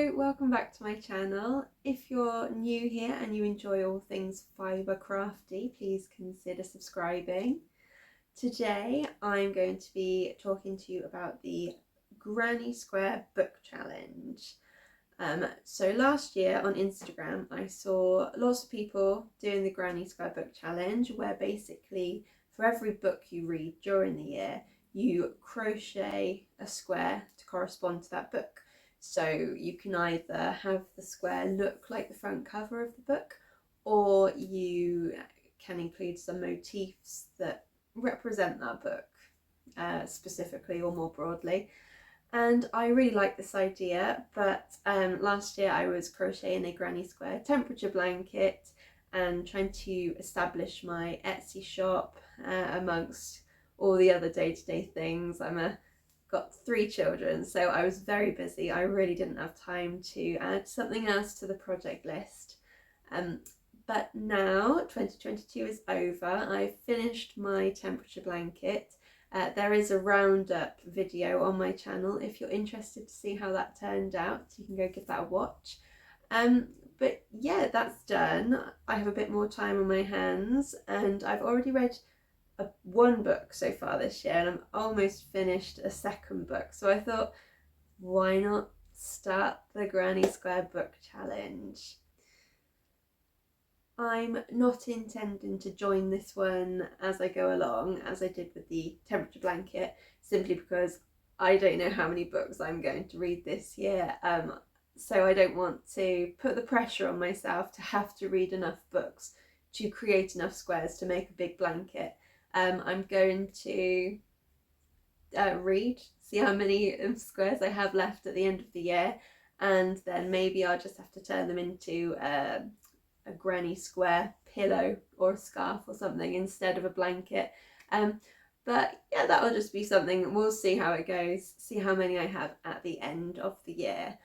Hello, welcome back to my channel. If you're new here and you enjoy all things fibre crafty, please consider subscribing. Today I'm going to be talking to you about the Granny Square Book Challenge. So last year on Instagram I saw lots of people doing the Granny Square Book Challenge, where basically for every book you read during the year you crochet a square to correspond to that book. So you can either have the square look like the front cover of the book, or you can include some motifs that represent that book specifically or more broadly. And I really like this idea, but last year I was crocheting a Granny Square temperature blanket and trying to establish my Etsy shop amongst all the other day-to-day things. Got 3 children, so I was very busy. I really didn't have time to add something else to the project list. But now 2022 is over. I've finished my temperature blanket. There is a roundup video on my channel if you're interested to see how that turned out. You can go give that a watch. But yeah, that's done. I have a bit more time on my hands, and I've already read one book so far this year, and I'm almost finished a second book. So I thought, why not start the Granny Square Book Challenge? I'm not intending to join this one as I go along, as I did with the temperature blanket, simply because I don't know how many books I'm going to read this year. So I don't want to put the pressure on myself to have to read enough books to create enough squares to make a big blanket. I'm going to read, see how many squares I have left at the end of the year, and then maybe I'll just have to turn them into a granny square pillow or a scarf or something instead of a blanket. But yeah, that'll just be something. We'll see how it goes, see how many I have at the end of the year.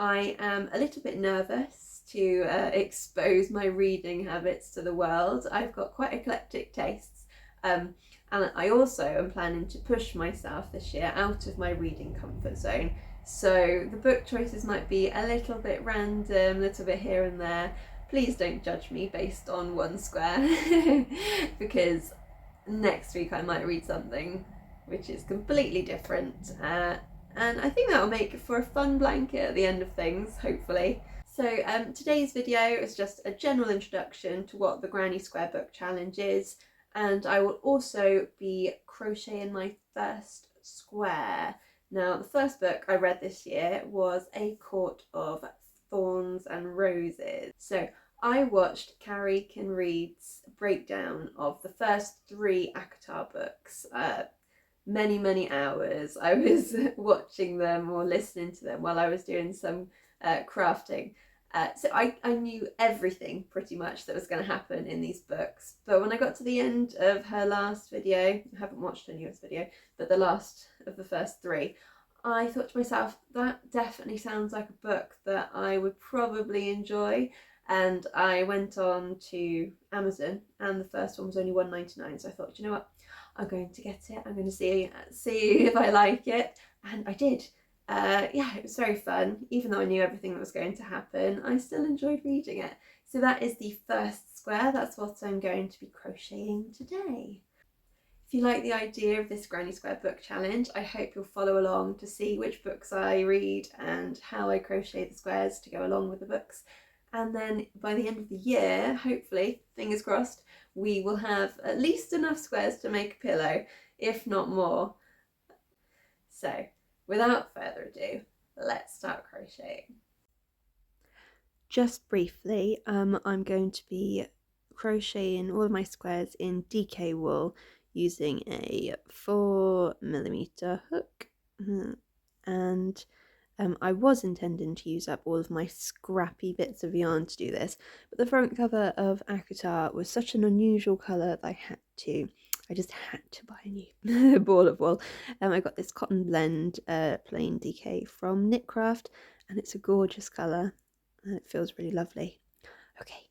I am a little bit nervous to expose my reading habits to the world. I've got quite eclectic tastes. And I also am planning to push myself this year out of my reading comfort zone. So the book choices might be a little bit random, a little bit here and there. Please don't judge me based on one square because next week I might read something which is completely different. And I think that'll make for a fun blanket at the end of things, hopefully. So today's video is just a general introduction to what the Granny Square Book Challenge is. And I will also be crocheting my first square. Now, the first book I read this year was A Court of Thorns and Roses. So I watched Carrie Kinread's breakdown of the first 3 ACOTAR books. Many hours I was watching them or listening to them while I was doing some crafting. So I knew everything pretty much that was going to happen in these books, but when I got to the end of her last video, I haven't watched her newest video, but the last of the first 3, I thought to myself, that definitely sounds like a book that I would probably enjoy. And I went on to Amazon, and the first one was only £1.99, so I thought, you know what, I'm going to get it. I'm going to see if I like it, and I did. Yeah, it was very fun. Even though I knew everything that was going to happen, I still enjoyed reading it. So that is the first square. That's what I'm going to be crocheting today. If you like the idea of this Granny Square Book Challenge, I hope you'll follow along to see which books I read and how I crochet the squares to go along with the books. And then by the end of the year, hopefully, fingers crossed, we will have at least enough squares to make a pillow, if not more. So, without further ado, let's start crocheting. Just briefly, I'm going to be crocheting all of my squares in DK wool using a 4mm hook, and I was intending to use up all of my scrappy bits of yarn to do this, but the front cover of ACOTAR was such an unusual colour that I just had to buy a new ball of wool. I got this cotton blend plain DK from Knitcraft, and it's a gorgeous colour and it feels really lovely. Okay.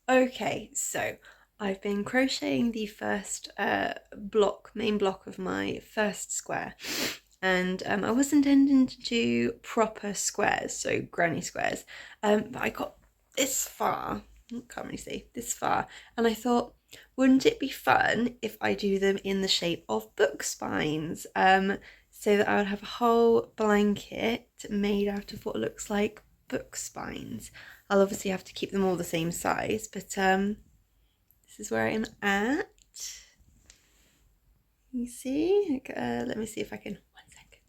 Okay, so I've been crocheting the first main block of my first square, and I was intending to do proper squares, so granny squares, but I got this far, can't really see, this far, and I thought, wouldn't it be fun if I do them in the shape of book spines, so that I would have a whole blanket made out of what looks like book spines. I'll obviously have to keep them all the same size, but this is where I'm at. You see? Let me see if I can. 1 second.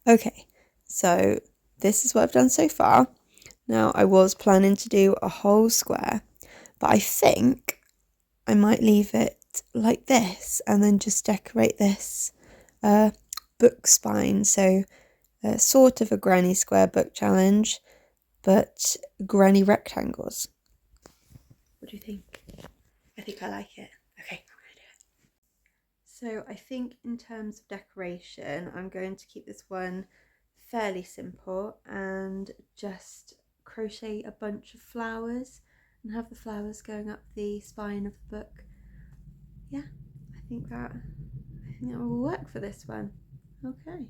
Okay, so this is what I've done so far. Now, I was planning to do a whole square, but I think I might leave it like this and then just decorate this book spine. So, sort of a granny square book challenge, but granny rectangles. What do you think? I think I like it. Okay, I'm gonna do it. So I think in terms of decoration, I'm going to keep this one fairly simple and just crochet a bunch of flowers and have the flowers going up the spine of the book. Yeah, I think that will work for this one. Okay.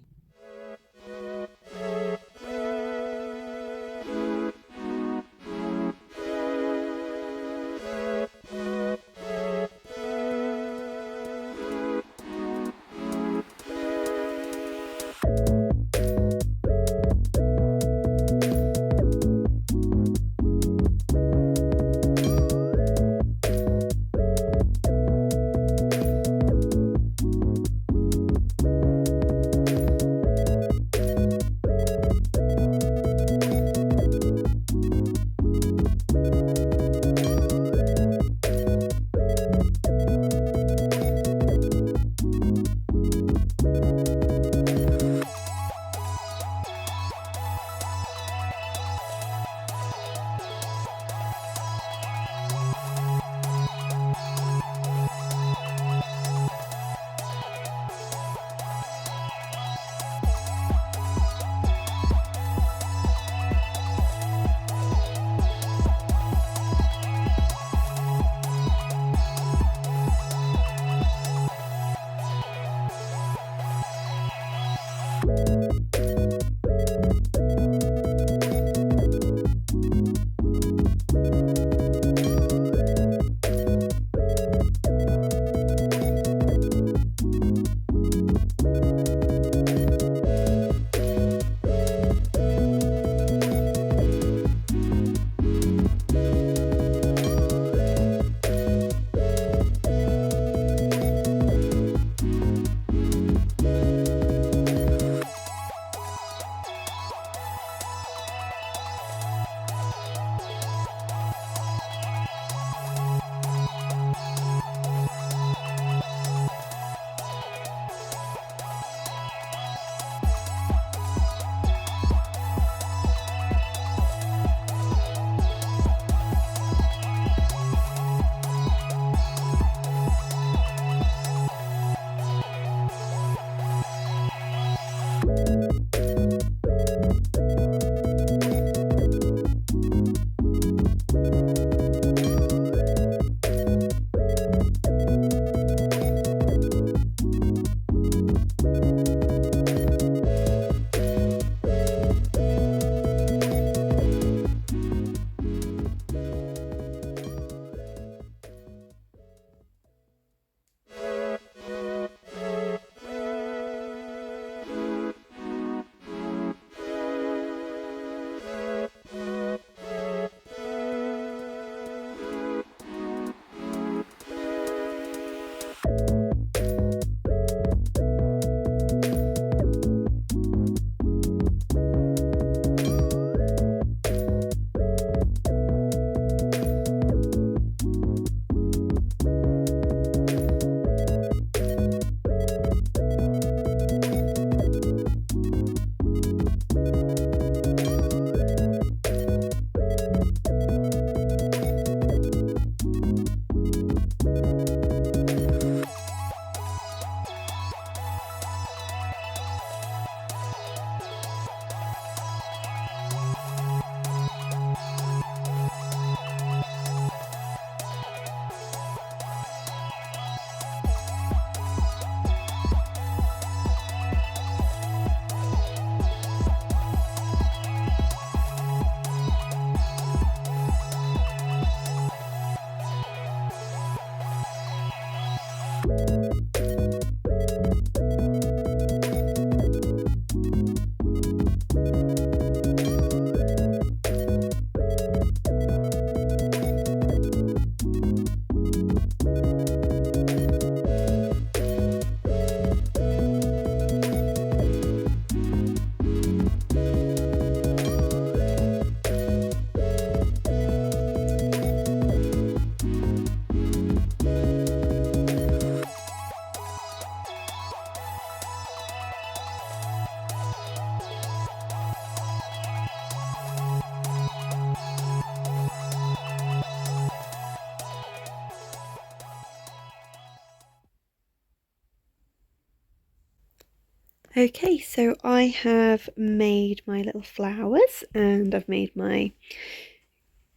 Okay, so I have made my little flowers and I've made my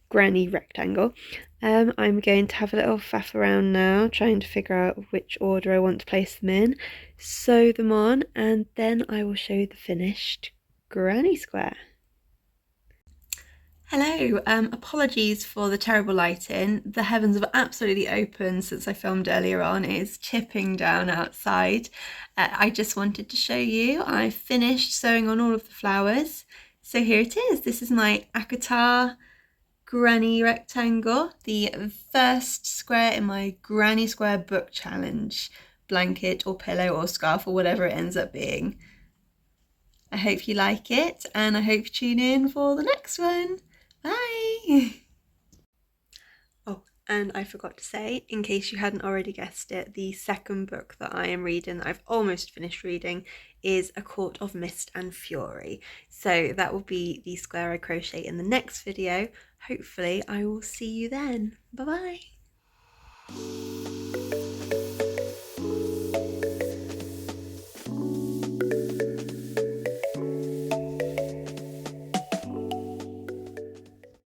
granny rectangle. I'm going to have a little faff around now, trying to figure out which order I want to place them in, sew them on, and then I will show you the finished granny square. Hello, apologies for the terrible lighting. The heavens have absolutely opened since I filmed earlier on. It is chipping down outside. I just wanted to show you I finished sewing on all of the flowers. So here it is. This is my ACOTAR granny rectangle, the first square in my granny square book challenge blanket or pillow or scarf or whatever it ends up being. I hope you like it and I hope you tune in for the next one. Bye! Oh, and I forgot to say, in case you hadn't already guessed it, the second book that I am reading, that I've almost finished reading, is A Court of Mist and Fury. So that will be the square I crochet in the next video. Hopefully I will see you then. Bye bye!